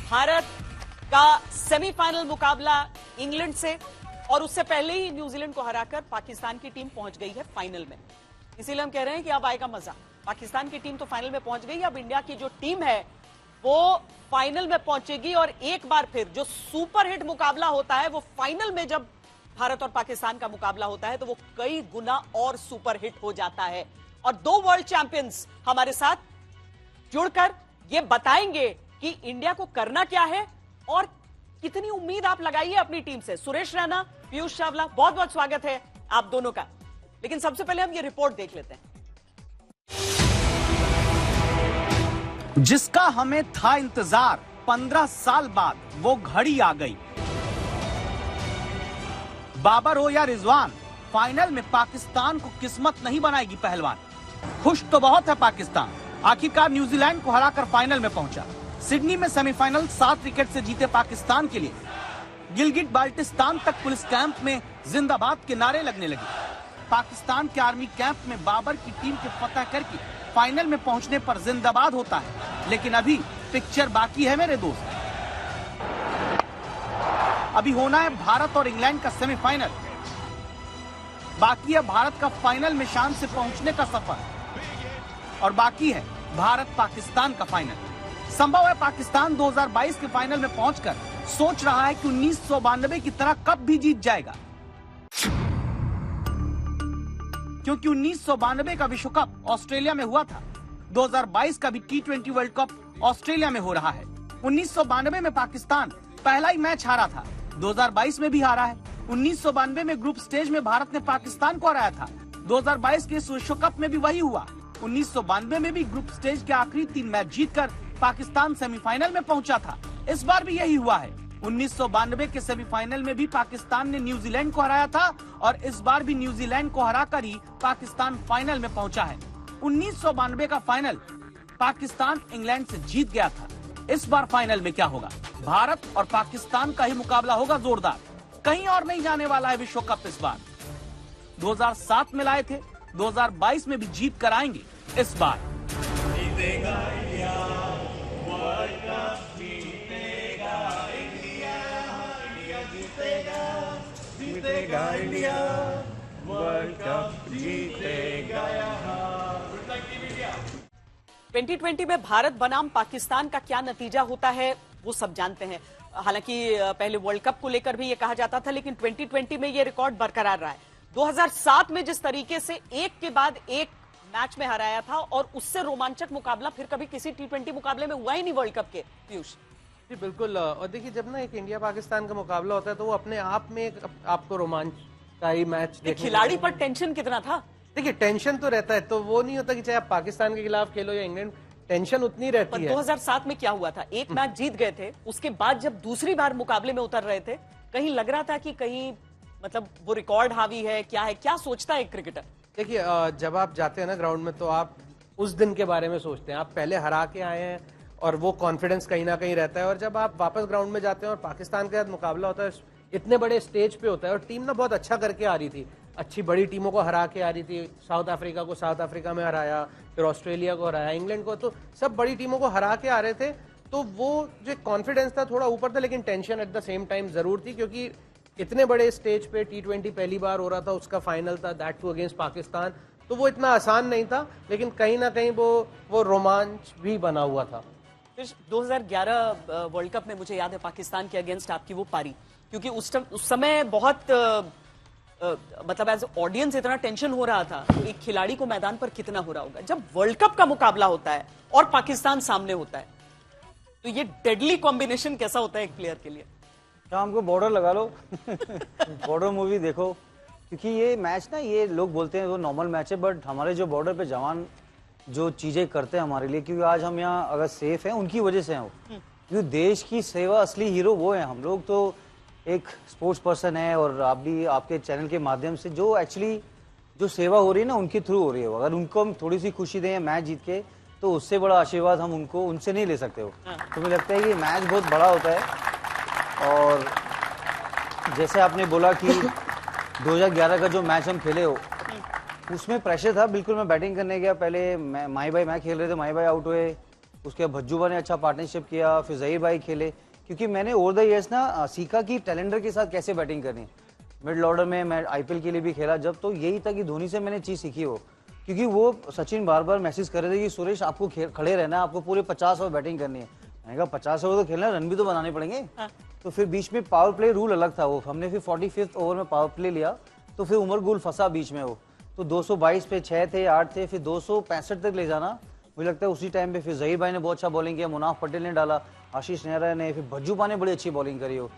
भारत का सेमीफाइनल मुकाबला इंग्लैंड से, और उससे पहले ही न्यूजीलैंड को हराकर पाकिस्तान की टीम पहुंच गई है फाइनल में। इसीलिए हम कह रहे हैं कि अब आएगा मजा। पाकिस्तान की टीम तो फाइनल में पहुंच गई, अब इंडिया की जो टीम है वो फाइनल में पहुंचेगी। और एक बार फिर जो सुपरहिट मुकाबला होता है वो फाइनल में जब भारत और पाकिस्तान का मुकाबला होता है तो वो कई गुना और सुपरहिट हो जाता है। और दो वर्ल्ड चैंपियंस हमारे साथ जुड़कर ये बताएंगे कि इंडिया को करना क्या है और कितनी उम्मीद आप लगाइए अपनी टीम से। सुरेश रैना, पीयूष चावला, बहुत बहुत स्वागत है आप दोनों का। लेकिन सबसे पहले हम ये रिपोर्ट देख लेते हैं। जिसका हमें था इंतजार, 15 साल बाद वो घड़ी आ गई। बाबर हो या रिजवान, फाइनल में पाकिस्तान को किस्मत नहीं बनाएगी पहलवान। खुश तो बहुत है पाकिस्तान, आखिरकार न्यूजीलैंड को हराकर फाइनल में पहुंचा। सिडनी में सेमीफाइनल 7 विकेट से जीते पाकिस्तान के लिए गिलगिट बाल्टिस्तान तक पुलिस कैंप में जिंदाबाद के नारे लगने लगे। पाकिस्तान के आर्मी कैंप में बाबर की टीम के फतह करके फाइनल में पहुंचने पर जिंदाबाद होता है। लेकिन अभी पिक्चर बाकी है मेरे दोस्त। अभी होना है भारत और इंग्लैंड का सेमीफाइनल। बाकी है भारत का फाइनल में शान से पहुंचने का सफर, और बाकी है भारत पाकिस्तान का फाइनल। संभव है पाकिस्तान 2022 के फाइनल में पहुंचकर सोच रहा है कि 1992 की तरह कप भी जीत जाएगा, क्योंकि 1992 का विश्व कप ऑस्ट्रेलिया में हुआ था। 2022 का भी T20 वर्ल्ड कप ऑस्ट्रेलिया में हो रहा है। 1992 में पाकिस्तान पहला ही मैच हारा था, 2022 में भी हारा है। 1992 में ग्रुप स्टेज में भारत ने पाकिस्तान को हराया था। 2022 के इस विश्व कप में भी वही हुआ। 1992 में भी ग्रुप स्टेज के आखिरी 3 मैच जीतकर पाकिस्तान सेमीफाइनल में पहुंचा था। इस बार भी यही हुआ है। 1992 के सेमीफाइनल में भी पाकिस्तान ने न्यूजीलैंड को हराया था, और इस बार भी न्यूजीलैंड को हराकर ही पाकिस्तान फाइनल में पहुंचा है। 1992 का फाइनल पाकिस्तान इंग्लैंड से जीत गया था। इस बार फाइनल में क्या होगा? भारत और पाकिस्तान का ही मुकाबला होगा जोरदार। कहीं और नहीं जाने वाला है विश्व कप इस बार। 2007 में लाए थे, 2022 में भी जीत कर आएंगे इस बार। जीतेगा इंडिया, वर्ल्ड कप जीतेगा इंडिया, इंडिया जीतेगा, जीतेगा इंडिया, वर्ल्ड कप जीतेगा। 2020 में भारत बनाम पाकिस्तान का क्या नतीजा होता है वो सब जानते हैं। हालांकि पहले वर्ल्ड कप को लेकर भी ये कहा जाता था, लेकिन 2020 में ये रिकॉर्ड बरकरार रहा है। 2007 में जिस तरीके से एक के बाद एक मैच में हराया था, और उससे रोमांचक मुकाबला फिर कभी किसी T20 मुकाबले में हुआ ही नहीं वर्ल्ड कप के। पीयूष जी बिल्कुल। और देखिए, जब ना एक इंडिया पाकिस्तान का मुकाबला होता है तो वो अपने आप में आपको रोमांच का ही मैच देखने। खिलाड़ी पर टेंशन कितना था? देखिए, टेंशन तो रहता है, तो वो नहीं होता कि चाहे आप पाकिस्तान के खिलाफ खेलो या इंग्लैंड, टेंशन उतनी रहती है। 2007 में क्या हुआ था? एक मैच जीत गए थे, उसके बाद जब दूसरी बार मुकाबले में उतर रहे थे, कहीं लग रहा था कि कहीं मतलब वो रिकॉर्ड हावी है, क्या है, क्या सोचता है एक क्रिकेटर? देखिए, जब आप जाते हैं ना ग्राउंड में तो आप उस दिन के बारे में सोचते हैं। आप पहले हरा के आए हैं और वो कॉन्फिडेंस कहीं ना कहीं रहता है। और जब आप वापस ग्राउंड में जाते हैं और पाकिस्तान के साथ मुकाबला होता है, इतने बड़े स्टेज पे होता है, और टीम ना बहुत अच्छा करके आ रही थी, अच्छी बड़ी टीमों को हरा के आ रही थी। साउथ अफ्रीका को साउथ अफ्रीका में हराया, फिर ऑस्ट्रेलिया को हराया, इंग्लैंड को, तो सब बड़ी टीमों को हरा के आ रहे थे। तो वो जो कॉन्फिडेंस था थोड़ा ऊपर था, लेकिन tension at the same time जरूर थी, क्योंकि इतने बड़े स्टेज पे T20 पहली बार हो रहा था, उसका फाइनल था, दैट टू अगेंस्ट पाकिस्तान, तो वो इतना आसान नहीं था। लेकिन कहीं ना कहीं वो रोमांच भी बना हुआ था। 2011 वर्ल्ड कप में मुझे याद है पाकिस्तान के अगेंस्ट आपकी वो पारी, क्योंकि उस समय बहुत मतलब एज ऑडियंस इतना टेंशन हो रहा था, एक खिलाड़ी को मैदान पर कितना हो रहा होगा। जब वर्ल्ड कप का मुकाबला होता है और पाकिस्तान सामने होता है, तो ये डेडली कॉम्बिनेशन कैसा होता है एक प्लेयर के लिए? शाम को बॉर्डर लगा लो बॉर्डर मूवी देखो, क्योंकि ये मैच ना, ये लोग बोलते हैं वो नॉर्मल मैच है, बट हमारे जो बॉर्डर पे जवान जो चीजें करते हैं हमारे लिए, क्योंकि आज हम यहाँ अगर सेफ हैं उनकी वजह से हैं वो, क्योंकि देश की सेवा असली हीरो वो है। हम लोग तो एक स्पोर्ट्स पर्सन है, और आप भी आपके चैनल के माध्यम से जो एक्चुअली जो सेवा हो रही है ना उनके थ्रू हो रही है। अगर उनको हम थोड़ी सी खुशी दें मैच जीत के, तो उससे बड़ा आशीर्वाद हम उनसे नहीं ले सकते हो। तो मुझे लगता है कि मैच बहुत बड़ा होता है। और जैसे आपने बोला कि 2011 का जो मैच हम खेले हो, उसमें प्रेशर था बिल्कुल। मैं बैटिंग करने गया, पहले माही भाई मैं खेल रहे थे, माही भाई आउट हुए, उसके बाद भज्जूबा ने अच्छा पार्टनरशिप किया, फिर जहीर भाई खेले, क्योंकि मैंने ओवर द ईयर्स ना सीखा कि टैलेंडर के साथ कैसे बैटिंग करनी है। मिडिल ऑर्डर में मैं आईपीएल के लिए भी खेला जब, तो यही था कि धोनी से मैंने चीज़ सीखी वो, क्योंकि वो सचिन बार बार मैसेज कर रहे थे कि सुरेश आपको खड़े रहना है, आपको पूरे 50 ओवर बैटिंग करनी है। मैंने कहा 50 ओवर तो खेलना है, रन भी तो बनाने पड़ेंगे। तो फिर बीच में पावर प्ले रूल अलग था, वो हमने फिर 45th ओवर में पावर प्ले लिया, तो फिर उमर गुल फंसा बीच में वो, तो 222 पे 6 थे 8 थे, फिर 265 तक ले जाना। मुझे लगता है उसी टाइम पे फिर जहीर भाई ने बहुत अच्छा बॉलिंग किया, मुनाफ पटेल ने डाला, आशीष नेहरा ने, फिर भज्जूबा ने बड़ी अच्छी बॉलिंग करी हो।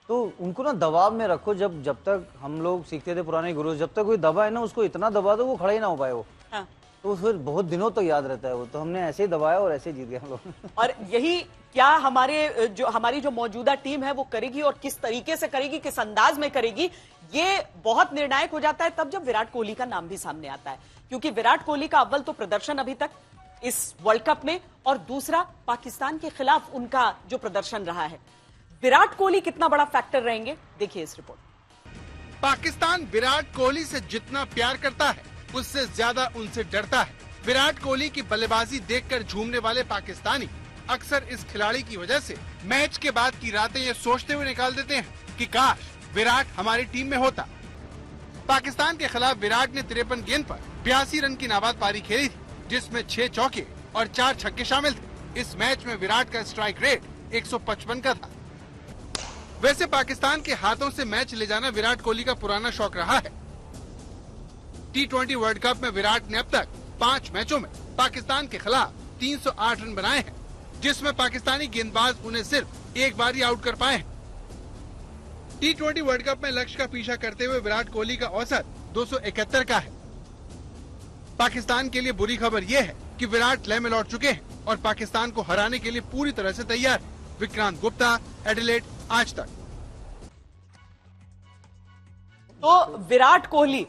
तो उनको ना दबाव में रखो, जब तक हम लोग सीखते थे पुराने गुरु, जब तक कोई दबा है ना उसको इतना दबा दो वो खड़ा ही ना हो पाए वो। हाँ। तो फिर बहुत दिनों तक तो याद रहता है वो। तो हमने ऐसे ही दबाया और ऐसे ही जीत गए हम लोग। और यही क्या हमारी जो मौजूदा टीम है वो करेगी और किस तरीके से करेगी, किस अंदाज में करेगी, ये बहुत निर्णायक हो जाता है तब जब विराट कोहली का नाम भी सामने आता है। क्योंकि विराट कोहली का अव्वल तो प्रदर्शन अभी तक इस वर्ल्ड कप में, और दूसरा पाकिस्तान के खिलाफ उनका जो प्रदर्शन रहा है। विराट कोहली कितना बड़ा फैक्टर रहेंगे, देखिए इस रिपोर्ट। पाकिस्तान विराट कोहली से जितना प्यार करता है उससे ज्यादा उनसे डरता है। विराट कोहली की बल्लेबाजी देखकर झूमने वाले पाकिस्तानी अक्सर इस खिलाड़ी की वजह से मैच के बाद की रातें ये सोचते हुए निकाल देते हैं कि काश विराट हमारी टीम में होता। पाकिस्तान के खिलाफ विराट ने 53 गेंद पर 82 रन की नाबाद पारी खेली थी, जिसमें 6 चौके और 4 छक्के शामिल थे। इस मैच में विराट का स्ट्राइक रेट 155 का था। वैसे पाकिस्तान के हाथों से मैच ले जाना विराट कोहली का पुराना शौक रहा है। T20 वर्ल्ड कप में विराट ने अब तक 5 मैचों में पाकिस्तान के खिलाफ 308 रन बनाए हैं, जिसमें पाकिस्तानी गेंदबाज उन्हें सिर्फ एक बार ही आउट कर पाए हैं। T20 वर्ल्ड कप में लक्ष्य का पीछा करते हुए विराट कोहली का औसत 271 का है। पाकिस्तान के लिए बुरी खबर यह है कि विराट लय में लौट चुके हैं और पाकिस्तान को हराने के लिए पूरी तरह से तैयार है। विक्रांत गुप्ता, एडिलेड, आज तक। तो विराट कोहली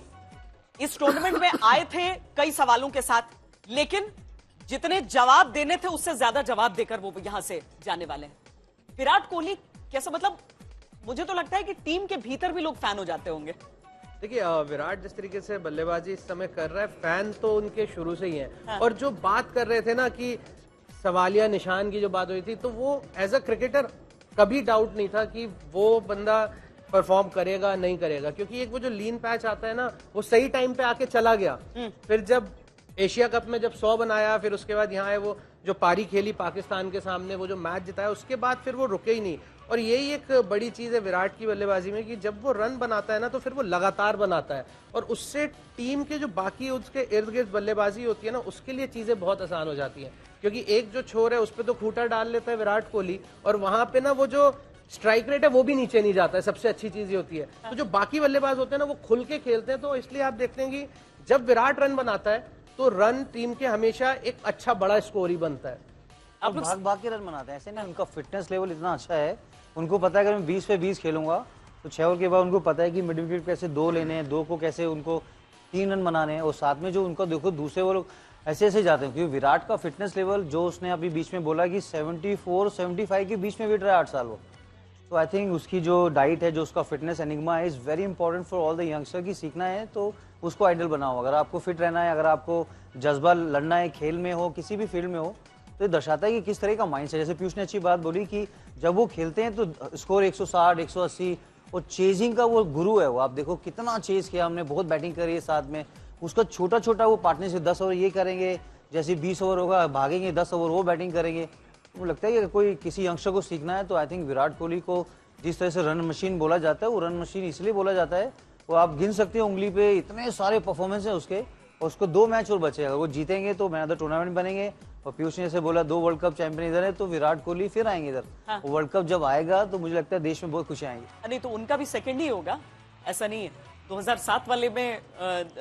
इस टूर्नामेंट में आए थे कई सवालों के साथ, लेकिन जितने जवाब देने थे उससे ज्यादा जवाब देकर वो यहां से जाने वाले हैं। विराट कोहली कैसा, मतलब मुझे तो लगता है कि टीम के भीतर भी लोग फैन हो जाते होंगे। देखिए विराट जिस तरीके से बल्लेबाजी इस समय कर रहा है, फैन तो उनके शुरू से ही हैं। हाँ। और जो बात कर रहे थे ना कि सवालिया निशान की जो बात हुई थी, तो वो एज अ क्रिकेटर कभी डाउट नहीं था कि वो बंदा परफॉर्म करेगा नहीं करेगा, क्योंकि एक वो जो लीन पैच आता है ना, वो सही टाइम पे आके चला गया। फिर जब एशिया कप में जब 100 बनाया, फिर उसके बाद यहाँ है वो जो पारी खेली पाकिस्तान के सामने, वो जो मैच जिताया, उसके बाद फिर वो रुके ही नहीं। और यही एक बड़ी चीज है विराट की बल्लेबाजी में कि जब वो रन बनाता है ना तो फिर वो लगातार बनाता है, और उससे टीम के जो बाकी उसके इर्द गिर्द बल्लेबाजी होती है ना, उसके लिए चीजें बहुत आसान हो जाती हैं। क्योंकि एक जो छोर है उस पर तो खूंटा डाल लेता है विराट कोहली, और वहां पे ना वो जो स्ट्राइक रेट है वो भी नीचे नहीं जाता है। सबसे अच्छी चीज ये होती है। तो जो बाकी बल्लेबाज होते हैं ना वो खुल के खेलते हैं, तो इसलिए आप देखते हैं कि जब विराट रन बनाता है तो रन टीम के हमेशा एक अच्छा बड़ा स्कोर ही बनता है। अब भाग के रन बनाते हैं, ऐसे नहीं। उनका फिटनेस लेवल इतना अच्छा है, उनको पता है अगर मैं 20 पे 20 खेलूंगा तो 6 ओवर के बाद उनको पता है कि मिड विकेट कैसे 2 लेने हैं, 2 को कैसे उनको 3 रन बनाने हैं। और साथ में जो उनका देखो दूसरे वो लोग ऐसे ऐसे जाते हैं, क्योंकि विराट का फिटनेस लेवल जो उसने अभी बीच में बोला कि 74-75 के बीच में वेट रहा है 8 साल वो। तो आई थिंक उसकी जो डाइट है, जो उसका फिटनेस एनिग्मा है, is very important for all the youngster की सीखना है तो उसको आइडल बनाओ। अगर आपको फिट रहना है, अगर आपको जज्बा लड़ना है, खेल में हो, किसी भी फील्ड में हो, तो ये दर्शाता है कि किस तरह का माइंड है। जैसे पीयूष ने अच्छी बात बोली कि जब वो खेलते हैं तो स्कोर 160, 180, और चेजिंग का वो गुरु है वो। आप देखो कितना चेज किया हमने, बहुत बैटिंग करी है साथ में। उसका छोटा छोटा वो पार्टनरशिप, 10 ओवर ये करेंगे, जैसे 20 ओवर होगा भागेंगे, 10 ओवर वो बैटिंग करेंगे। वो लगता है कि कोई किसी यंगस्टर को सीखना है तो आई थिंक विराट कोहली को जिस तरह से रन मशीन बोला जाता है, वो रन मशीन इसलिए बोला जाता है, वो आप गिन सकते हो उंगली पे, इतने सारे परफॉर्मेंस है उसके। और उसको 2 मैच और बचे, अगर वो जीतेंगे तो मैन ऑफ द टूर्नामेंट बनेंगे। और पीयूष ने जैसे बोला 2 वर्ल्ड कप चैंपियन इधर है, तो विराट कोहली फिर आएंगे इधर। हाँ। वर्ल्ड कप जब आएगा तो मुझे लगता है देश में बहुत खुशी आएंगी। नहीं तो उनका भी सेकंड ही होगा, ऐसा नहीं है। 2007 वाले में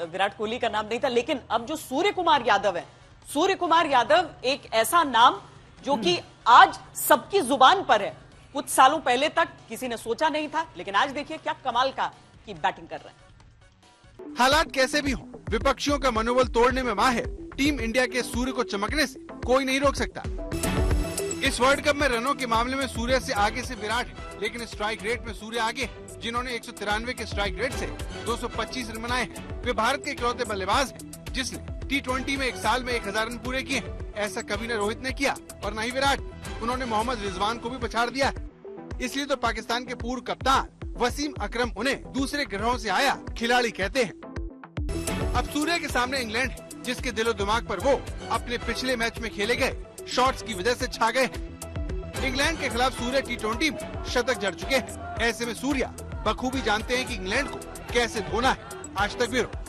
विराट कोहली का नाम नहीं था, लेकिन अब जो सूर्य कुमार यादव है, सूर्य कुमार यादव एक ऐसा नाम जो कि आज सबकी जुबान पर है। कुछ सालों पहले तक किसी ने सोचा नहीं था, लेकिन आज देखिए क्या कमाल का की बैटिंग कर रहे हैं। हालात कैसे भी हों, विपक्षियों का मनोबल तोड़ने में माहिर टीम इंडिया के सूर्य को चमकने से कोई नहीं रोक सकता। इस वर्ल्ड कप में रनों के मामले में सूर्य से आगे से विराट है, लेकिन स्ट्राइक रेट में सूर्य आगे है, जिन्होंने 193 के स्ट्राइक रेट से 225 रन बनाए हैं। वे भारत के इकलौते बल्लेबाज हैं जिसने T20 में एक साल में 1000 रन पूरे किए हैं। ऐसा कभी न रोहित ने किया और न ही विराट। उन्होंने मोहम्मद रिजवान को भी पछाड़ दिया है। इसलिए तो पाकिस्तान के पूर्व कप्तान वसीम अकरम उन्हें दूसरे ग्रहों से आया खिलाड़ी कहते हैं। अब सूर्य के सामने इंग्लैंड है, जिसके दिलो दिमाग पर वो अपने पिछले मैच में खेले गए शॉट्स की वजह से छा गए हैं। इंग्लैंड के खिलाफ सूर्य T20 में शतक जड़ चुके हैं। ऐसे में सूर्या बखूबी जानते हैं कि इंग्लैंड को कैसे धोना है। आज तक ब्यूरो।